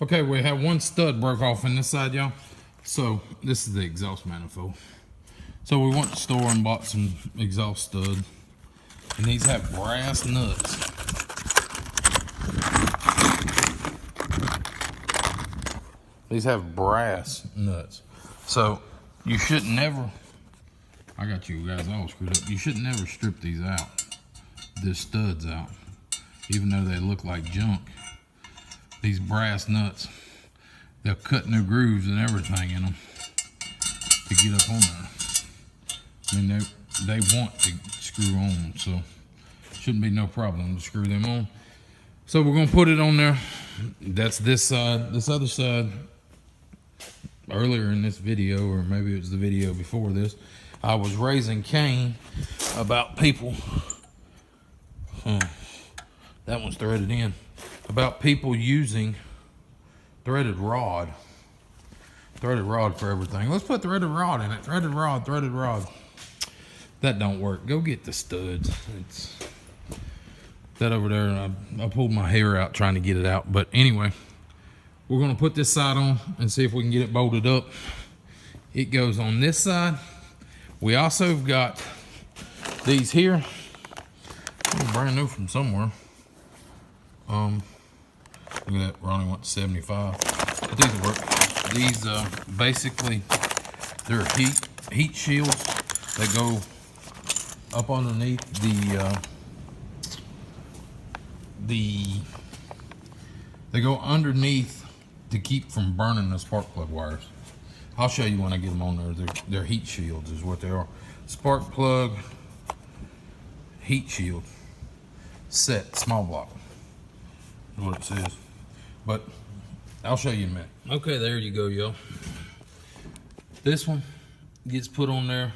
Okay, we have one stud broke off in this side, y'all. So this is the exhaust manifold. So we went to the store and bought some exhaust studs, and these have brass nuts. These have brass nuts. So you should never, I got you guys all screwed up. You should never strip these out, the studs out, even though they look like junk. These brass nuts, they'll cut new grooves and everything in them to get up on there. I mean, they want to screw on, so shouldn't be no problem to screw them on. So we're gonna put it on there. That's this side. This other side, earlier in this video, or maybe it was the video before this, I was raising Cain about people, that one's threaded in, about people using threaded rod for everything. Let's put threaded rod in it. Threaded rod. That don't work. Go get the studs. It's that over there. I pulled my hair out trying to get it out. But anyway, we're gonna put this side on and see if we can get it bolted up. It goes on this side. We also have got these here. They're brand new from somewhere. Look at that, Ronnie went to 75. But these will work. These basically, they're heat shields. They go up underneath they go underneath to keep from burning the spark plug wires. I'll show you when I get them on there. They're heat shields is what they are. Spark plug heat shield set, small block is what it says. But I'll show you in a minute. Okay, there you go, y'all. This one gets put on there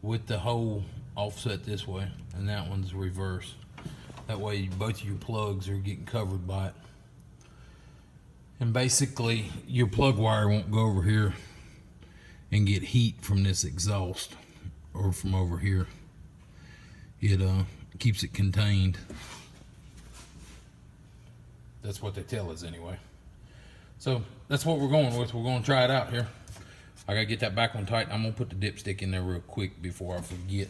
with the hole offset this way, and that one's reverse. That way both of your plugs are getting covered by it. And basically your plug wire won't go over here and get heat from this exhaust or from over here. It keeps it contained. That's what they tell us anyway. So that's what we're going with. We're going to try it out here. I gotta get that back on tight. I'm gonna put the dipstick in there real quick before I forget.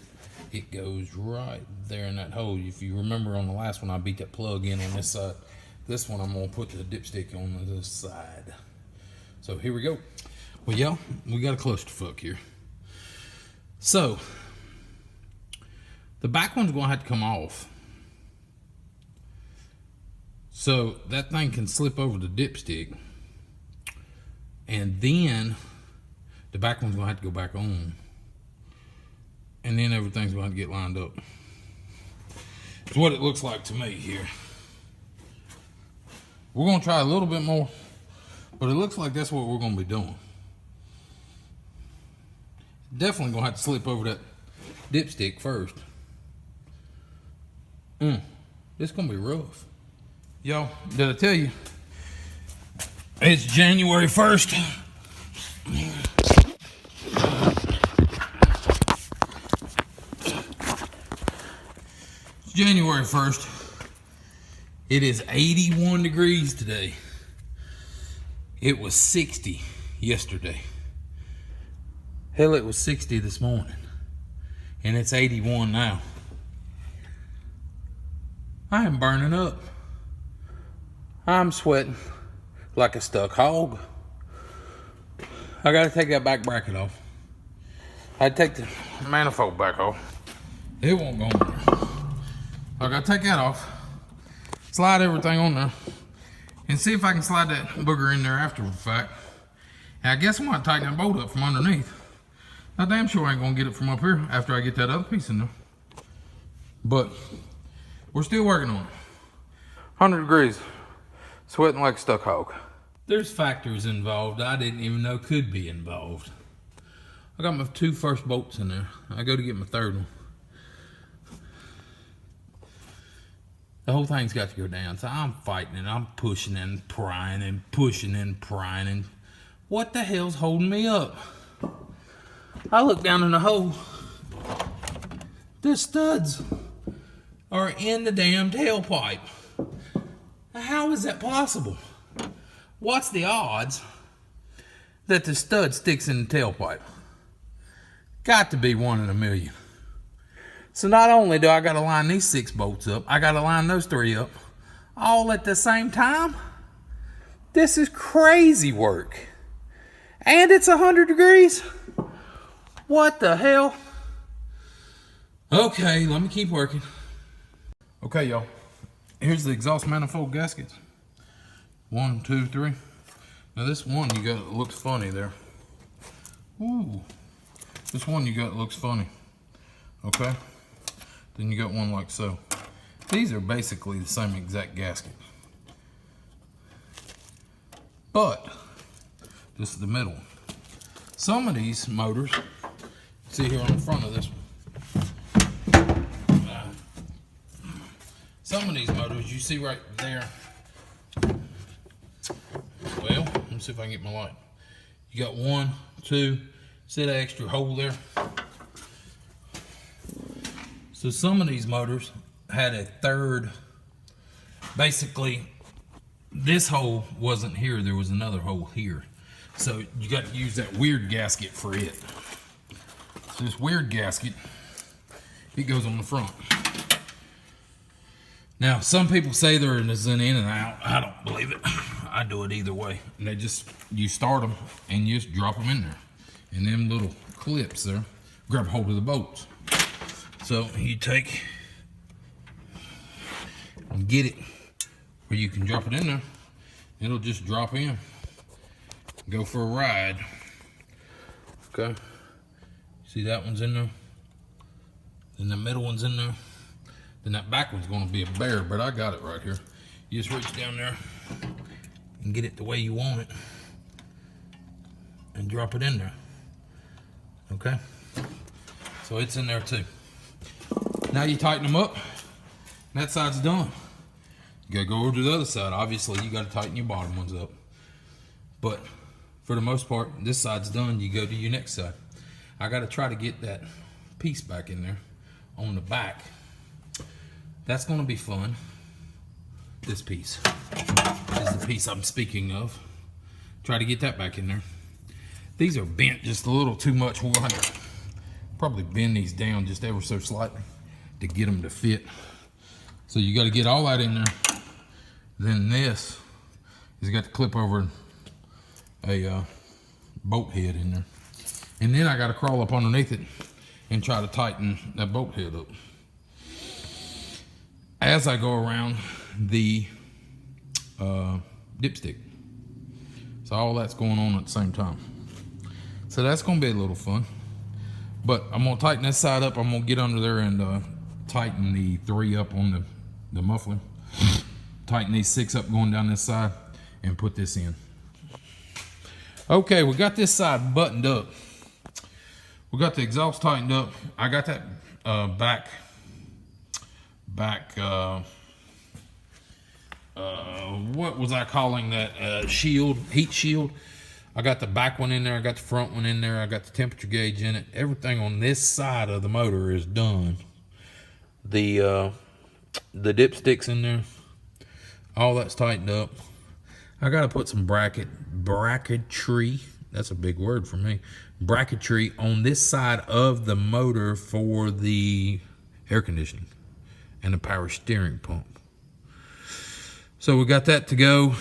It goes right there in that hole. If you remember on the last one, I beat that plug in on this side. This one, I'm gonna put the dipstick on this side. So here we go. Well, y'all, we got a clusterfuck here. So the back one's gonna have to come off. So that thing can slip over the dipstick, and then the back one's gonna have to go back on, and then everything's gonna have to get lined up. It's what it looks like to me here. We're gonna try a little bit more, but it looks like that's what we're gonna be doing. Definitely gonna have to slip over that dipstick first. It's gonna be rough. Y'all, did I tell you? It's January 1st. It's January 1st. It is 81 degrees today. It was 60 yesterday. Hell, it was 60 this morning. And it's 81 now. I am burning up. I'm sweating like a stuck hog. I gotta take that back bracket off. I take the manifold back off. It won't go on there. I gotta take that off. Slide everything on there. And see if I can slide that booger in there after the fact. And I guess I might tighten that bolt up from underneath. I damn sure I ain't gonna get it from up here after I get that other piece in there. But we're still working on it. 100 degrees. Sweating like a stuck hog. There's factors involved I didn't even know could be involved. I got my 2 first bolts in there. I go to get my 3rd one. The whole thing's got to go down. So I'm fighting and I'm pushing and prying and pushing and prying. And what the hell's holding me up? I look down in the hole. The studs are in the damn tailpipe. How is that possible? What's the odds that the stud sticks in the tailpipe? Got to be 1 in a million. So not only do I got to line these 6 bolts up, I got to line those 3 up all at the same time. This is crazy work. And it's 100 degrees. What the hell? Okay, let me keep working. Okay, y'all. Here's the exhaust manifold gaskets. 1, 2, 3. Now this one you got looks funny there. Ooh. This one you got looks funny. Okay. Then you got one like so. These are basically the same exact gasket. But this is the middle one. Some of these motors, see here on the front of this one. Some of these motors you see right there. Well, let me see if I can get my light. You got 1, 2, see that extra hole there? So some of these motors had a third, basically this hole wasn't here, there was another hole here. So you got to use that weird gasket for it. So this weird gasket, it goes on the front. Now, some people say there is an in and out. I don't believe it. I do it either way. And they just, you start them and you just drop them in there. And them little clips there grab hold of the bolts. So you take and get it where you can drop it in there. It'll just drop in. Go for a ride. Okay. See that one's in there? Then the middle one's in there. Then that back one's going to be a bear, but I got it right here. You just reach down there and get it the way you want it and drop it in there. Okay? So it's in there too. Now you tighten them up. That side's done. You gotta go over to the other side. Obviously, you gotta tighten your bottom ones up. But for the most part, this side's done. You go to your next side. I gotta try to get that piece back in there on the back. That's gonna be fun. This piece is the piece I'm speaking of. Try to get that back in there. These are bent just a little too much. We'll have to probably bend these down just ever so slightly to get them to fit. So you got to get all that in there. Then this has got to clip over a bolt head in there. And then I got to crawl up underneath it and try to tighten that bolt head up. As I go around the dipstick. So all that's going on at the same time. So that's going to be a little fun. But I'm going to tighten this side up. I'm going to get under there and tighten the 3 up on the muffler. Tighten these 6 up going down this side and put this in. Okay, we got this side buttoned up. We got the exhaust tightened up. I got that what was I calling that? Shield, heat shield. I got the back one in there. I got the front one in there. I got the temperature gauge in it. Everything on this side of the motor is done. The dipstick's in there. All that's tightened up. I got to put some bracketry. That's a big word for me. Bracketry on this side of the motor for the air conditioning and the power steering pump. So we got that to go.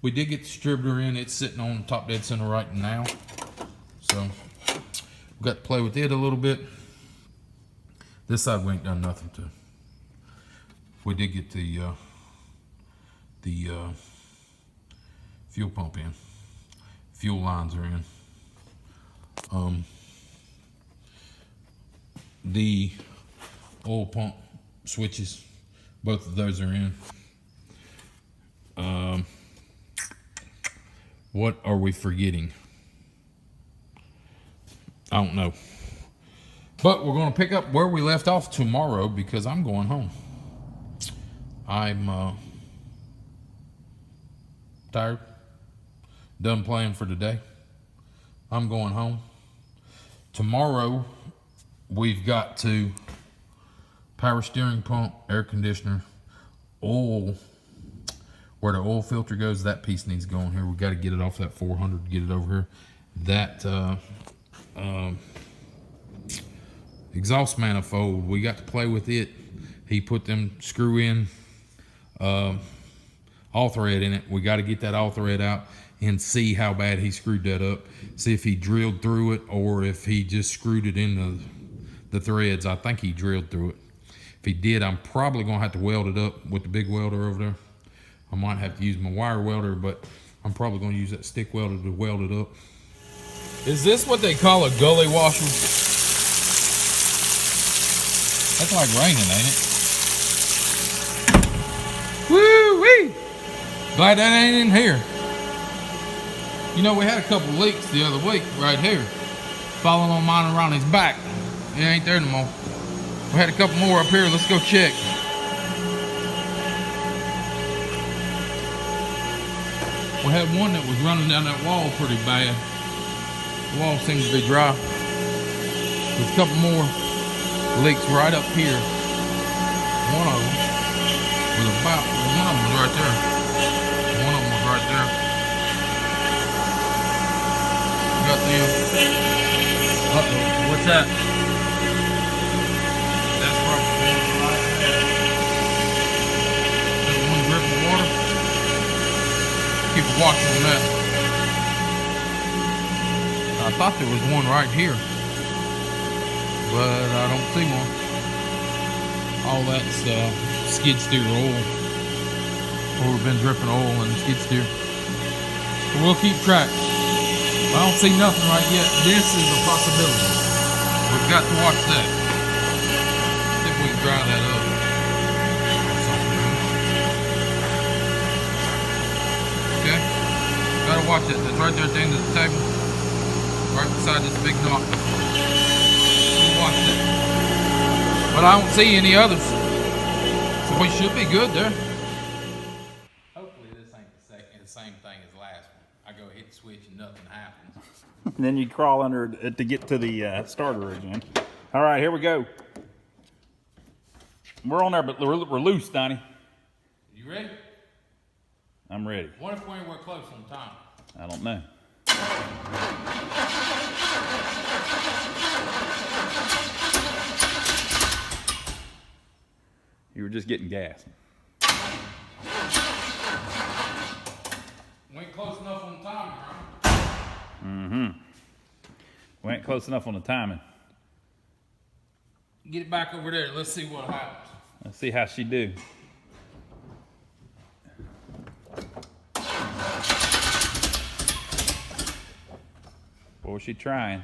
We did get the distributor in. It's sitting on top dead center right now. So we got to play with it a little bit. This side we ain't done nothing to. We did get the fuel pump in. Fuel lines are in. The oil pump switches, both of those are in. What are we forgetting? I don't know. But we're going to pick up where we left off tomorrow because I'm going home. I'm tired. Done playing for today. I'm going home. Tomorrow, we've got to power steering pump, air conditioner, oil. where the oil filter goes, that piece needs to go on here. We got to get it off that 400 to get it over here. That exhaust manifold, we got to play with it. He put them screw in all thread in it. We got to get that all thread out and see how bad he screwed that up. See if he drilled through it or if he just screwed it in the threads. I think he drilled through it. If he did, I'm probably gonna have to weld it up with the big welder over there. I might have to use my wire welder, but I'm probably gonna use that stick welder to weld it up. Is this what they call a gully washer? That's like raining, ain't it? Woo-wee! Glad that ain't in here. You know, we had a couple leaks the other week right here. Falling on mine around his back. It ain't there no more. We had a couple more up here. Let's go check. We had one that was running down that wall pretty bad. The wall seems to be dry. There's a couple more leaks right up here. One of them was right there. One of them was right there. Got them. Uh-oh, what's that? That's probably right there. There's one drip of water. Keep a watch on that. I thought there was one right here, but I don't see one. All that's skid steer oil. Or we've been dripping oil in the skid steer. So we'll keep track. I don't see nothing right yet. This is a possibility. We've got to watch that. See if we can dry that up. Okay. Gotta watch it. It's right there at the end of the table. Right beside this big knot. We'll watch it. But I don't see any others. So we should be good there. Hopefully this ain't the same thing as last one. I go hit the switch and nothing happens. And then you crawl under it to get to the starter again. All right, here we go. We're on there, but we're loose, Donnie. You ready? I'm ready. What if we're close on time? I don't know. You were just getting gas. We ain't close enough on time, right? Mm-hmm. We ain't close enough on the timing. Get it back over there. Let's see what happens. Let's see how she do. What was she trying?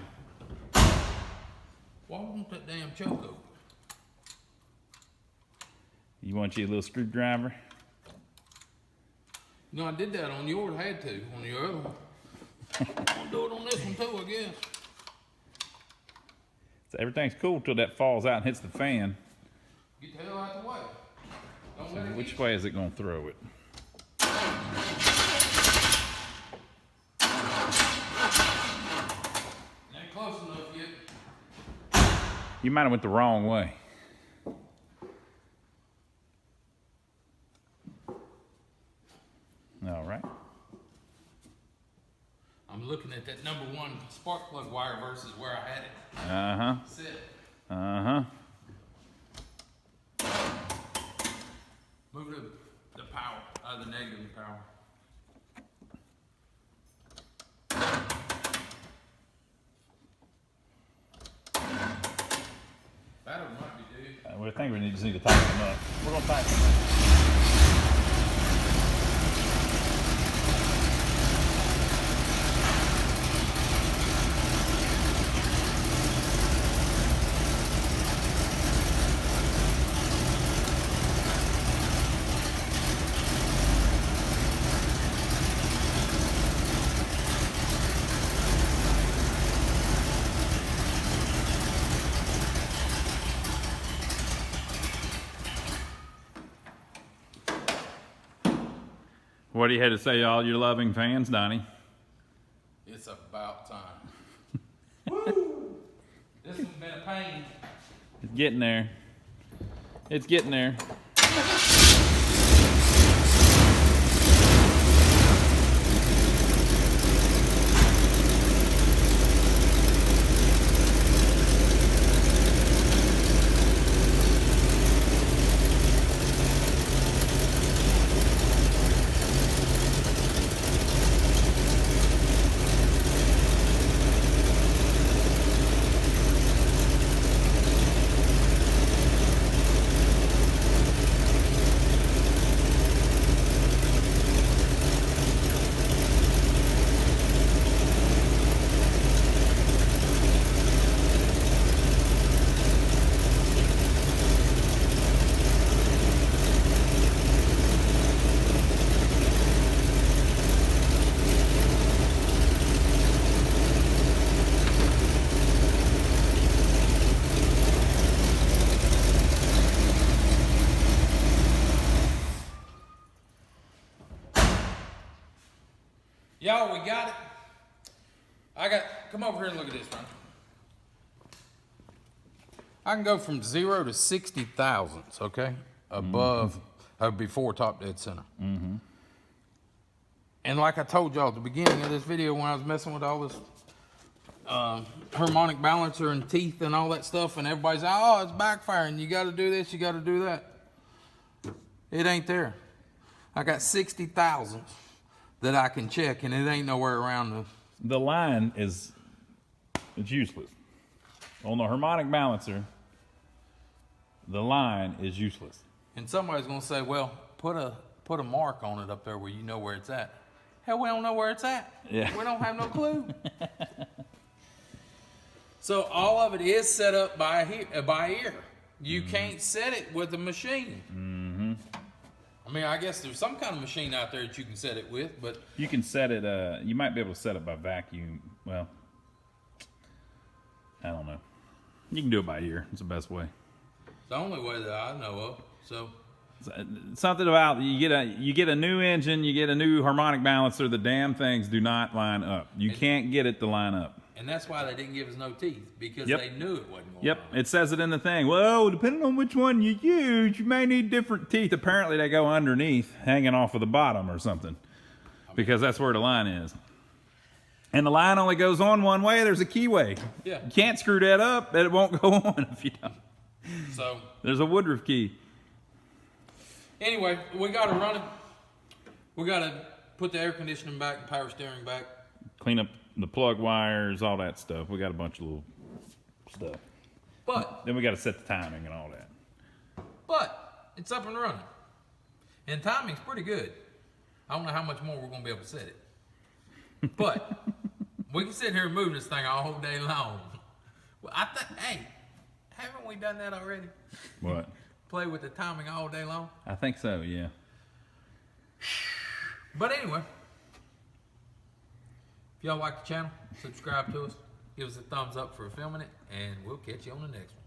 Why won't that damn choke open? You want you a little screwdriver? No, I did that on yours. I had to on your other one. I'm gonna do it on this one too, I guess. So everything's cool till that falls out and hits the fan. Get the hell out of the way. Don't let it Which way is it gonna throw it? Ain't close enough yet. You might have went the wrong way. All right. I'm looking at that number 1 spark plug wire versus where I had it. Uh-huh. Set. Uh-huh. Move the power, the negative power. Battery might be good. I think we just need to tighten them up. We're gonna tighten them up. What do you have to say to all your loving fans, Donnie? It's about time. Woo! This one's been a pain. It's getting there. It's getting there. Y'all, we got it. Come over here and look at this, man. I can go from 0 to 60 thousandths, okay? Above, before top dead center. Mm-hmm. And like I told y'all at the beginning of this video when I was messing with all this harmonic balancer and teeth and all that stuff, and everybody's like, oh, it's backfiring. You got to do this, you got to do that. It ain't there. I got 60 thousandths that I can check, and it ain't nowhere around the line it's useless. On the harmonic balancer, the line is useless. And somebody's gonna say, well, put a mark on it up there where you know where it's at. Hell, we don't know where it's at. Yeah. We don't have no clue. So all of it is set up by ear. You can't set it with a machine. Mm-hmm. I mean, I guess there's some kind of machine out there that you can set it with, but you can set it. You might be able to set it by vacuum. Well, I don't know. You can do it by ear. It's the best way. It's the only way that I know of. So something about you get a new engine, you get a new harmonic balancer. The damn things do not line up. You can't get it to line up. And that's why they didn't give us no teeth, because they knew it wasn't going on. It says it in the thing. Well, depending on which one you use, you may need different teeth. Apparently, they go underneath, hanging off of the bottom or something, because that's where the line is. And the line only goes on one way. There's a keyway. Yeah. You can't screw that up, and it won't go on if you don't. So there's a Woodruff key. Anyway, we got to run it. We got to put the air conditioning back and power steering back. Clean up the plug wires, all that stuff. We got a bunch of little stuff. But then we got to set the timing and all that. But it's up and running. And timing's pretty good. I don't know how much more we're going to be able to set it. But we can sit here and move this thing all day long. Well, hey, haven't we done that already? What? Play with the timing all day long? I think so, yeah. But anyway, if y'all like the channel, subscribe to us, give us a thumbs up for filming it, and we'll catch you on the next one.